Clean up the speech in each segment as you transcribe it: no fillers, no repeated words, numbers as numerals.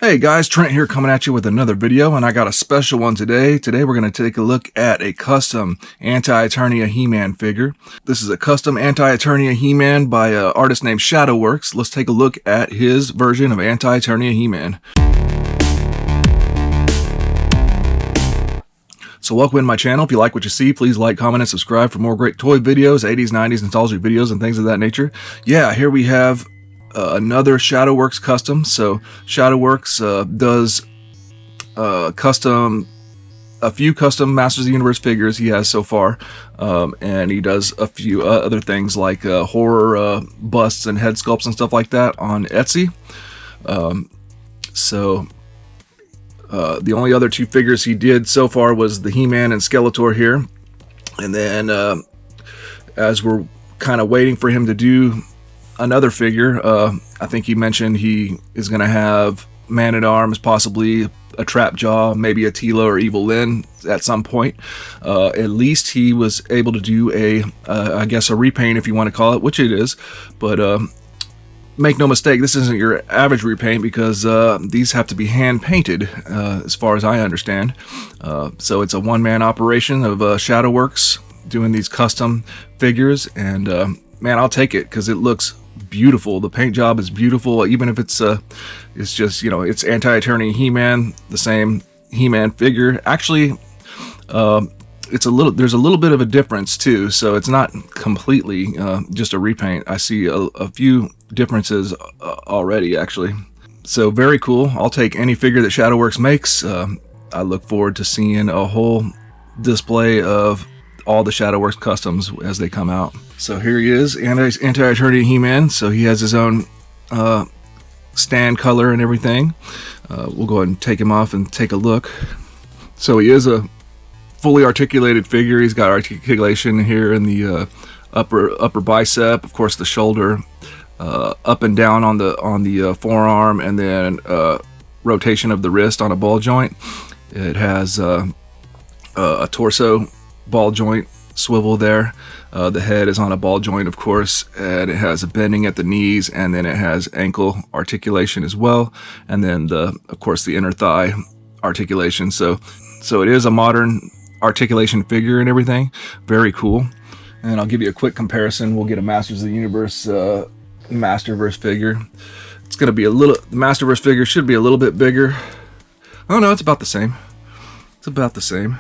Hey guys, Trent here coming at you with another video, and I got a special one today. Today we're going to take a look at a custom Anti-Eternia He-Man figure. This is a custom Anti-Eternia He-Man by an artist named Shadowworks. Let's take a look at his version of Anti-Eternia He-Man. So welcome in my channel. If you like what you see, please like, comment, and subscribe for more great toy videos, 80s, 90s, nostalgic videos, and things of that nature. Yeah, here we have another Shadowworks custom. So Shadowworks does a few custom Masters of the Universe figures he has so far, and he does a few other things like horror busts and head sculpts and stuff like that on Etsy. The only other two figures he did so far was the He-Man and Skeletor here, and then as we're kind of waiting for him to do another figure, I think he mentioned he is going to have Man-at-Arms, possibly a Trap Jaw, maybe a Tila or Evil Lyn at some point. At least he was able to do I guess a repaint, if you want to call it, which it is. But make no mistake, this isn't your average repaint, because these have to be hand painted, as far as I understand. So it's a one-man operation of Shadowworks doing these custom figures, and man, I'll take it because it looks beautiful. The paint job is beautiful, even if it's just, you know, it's Anti-Eternia He-Man, the same He-Man figure. Actually, there's a little bit of a difference too, so it's not completely just a repaint. I see a few differences already, actually. So very cool. I'll take any figure that Shadowworks makes. I look forward to seeing a whole display of all the Shadowworks customs as they come out. So here he is, Anti-Eternia He-Man. So he has his own stand color and everything. We'll go ahead and take him off and take a look. So he is a fully articulated figure. He's got articulation here in the upper bicep, of course the shoulder, up and down on the forearm, and then rotation of the wrist on a ball joint. It has a torso ball joint swivel there. The head is on a ball joint, of course, and it has a bending at the knees, and then it has ankle articulation as well, and then of course the inner thigh articulation. So it is a modern articulation figure and everything. Very cool. And I'll give you a quick comparison. We'll get a Masters of the Universe Masterverse figure. It's going to be the Masterverse figure should be a little bit bigger. Oh no, it's about the same. It's about the same.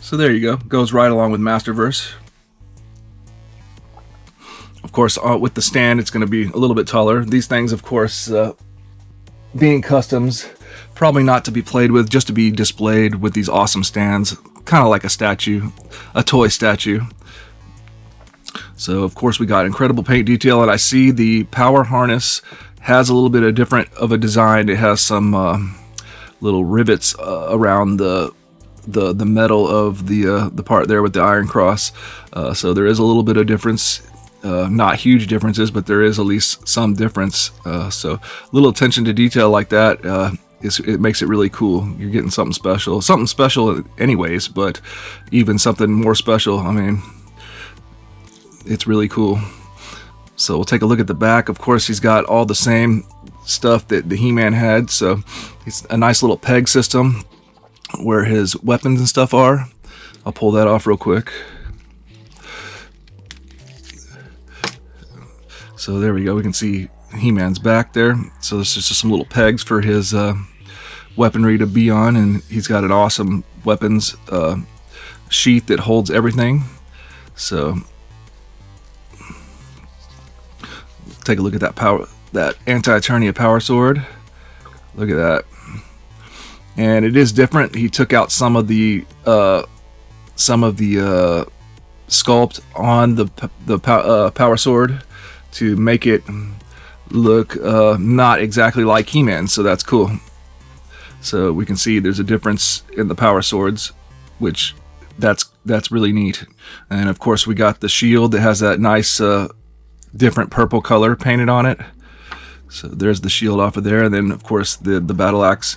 So there you go. Goes right along with Masterverse. Of course, with the stand, it's going to be a little bit taller. These things, of course, being customs, probably not to be played with, just to be displayed with these awesome stands, kind of like a statue, a toy statue. So, of course, we got incredible paint detail, and I see the power harness has a little bit of different of a design. It has some little rivets around the metal of the part there with the iron cross. So there is a little bit of difference. Not huge differences, but there is at least some difference. So little attention to detail like that, it makes it really cool. You're getting something special anyways, but even something more special. I mean, it's really cool. So we'll take a look at the back. Of course, he's got all the same stuff that the He-Man had. So it's a nice little peg system where his weapons and stuff are. I'll pull that off real quick. So there we go. We can see He-Man's back there. So there's just some little pegs for his weaponry to be on, and he's got an awesome weapons sheath that holds everything. So take a look at that Anti-Eternia power sword. Look at that. And it is different. He took out some of the sculpt on the power sword to make it look not exactly like He-Man, so that's cool. So we can see there's a difference in the power swords, which that's really neat. And of course we got the shield that has that nice different purple color painted on it. So there's the shield off of there, and then of course the battle axe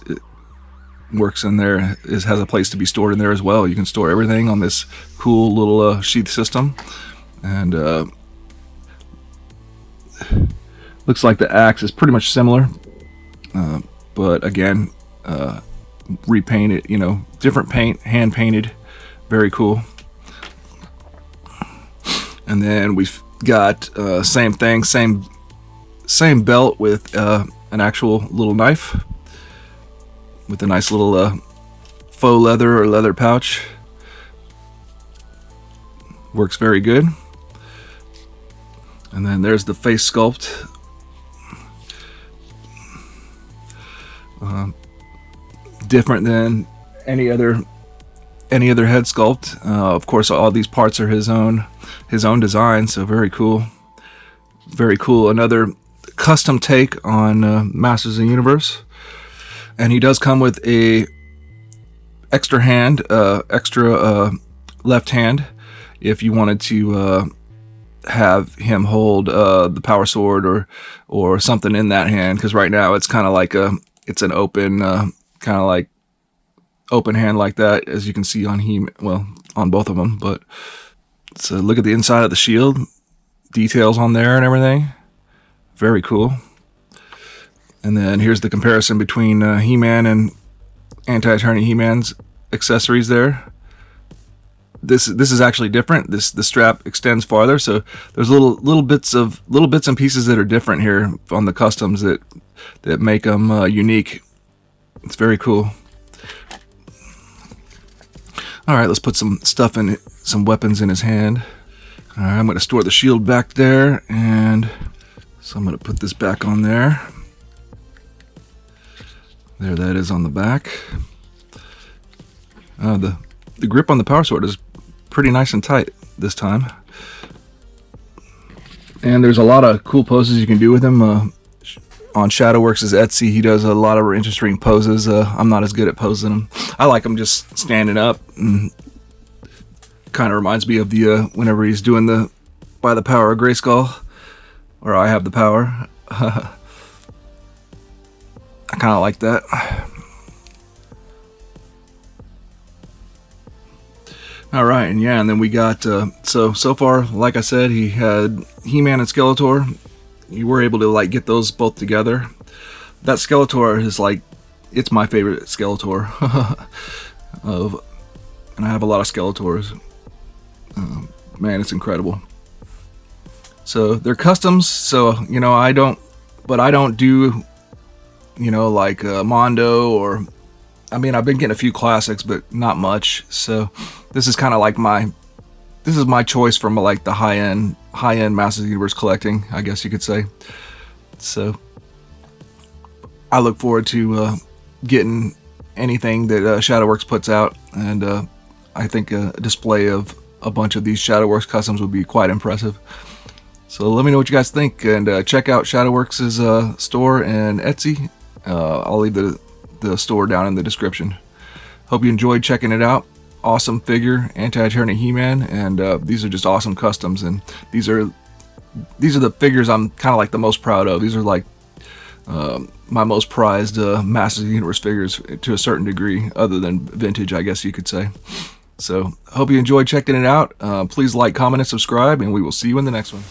works in there, has a place to be stored in there as well. You can store everything on this cool little sheath system. And looks like the axe is pretty much similar. but again, repainted, you know, different paint, hand painted, very cool. And then we've got same thing, same belt with an actual little knife with a nice little faux leather or leather pouch. Works very good. And then there's the face sculpt. Different than any other head sculpt. Of course, all these parts are his own design, so very cool. Very cool. Another custom take on Masters of the Universe. And he does come with a extra hand, extra left hand, if you wanted to have him hold the power sword or something in that hand, because right now it's kind of like it's an open kind of like open hand like that, as you can see on on both of them. But so look at the inside of the shield, details on there and everything, very cool. And then here's the comparison between He-Man and Anti-Eternia He-Man's accessories there. This is actually different. The strap extends farther, so there's little bits and pieces that are different here on the customs that make them unique. It's very cool. All right, let's put some stuff in, some weapons in his hand. All right, I'm going to store the shield back there, and so I'm going to put this back on there. There that is on the back. The grip on the power sword is pretty nice and tight this time. And there's a lot of cool poses you can do with him. On Shadowworks' Etsy, he does a lot of interesting poses. I'm not as good at posing them. I like him just standing up, and kind of reminds me of the whenever he's doing the by the power of Grayskull, or I have the power. I kind of like that. All right, and yeah, and then we got so far, like I said, he had He-Man and Skeletor. You were able to like get those both together. That Skeletor is like, it's my favorite Skeletor. And I have a lot of Skeletors. Man, it's incredible. So they're customs. So you know, I don't do, you know, like Mondo, or I mean, I've been getting a few classics, but not much. So this is kind of like my choice from like the high end Masters of the Universe collecting, I guess you could say. So I look forward to getting anything that Shadowworks puts out, and I think a display of a bunch of these Shadowworks customs would be quite impressive. So let me know what you guys think, and check out Shadowworks' store and Etsy. I'll leave the store down in the description. Hope you enjoyed checking it out. Awesome figure, Anti-Eternia He-Man, and these are just awesome customs, and these are the figures I'm kind of like the most proud of. These are like my most prized Masters of the Universe figures to a certain degree, other than vintage, I guess you could say. So hope you enjoyed checking it out. Please like, comment, and subscribe, and we will see you in the next one.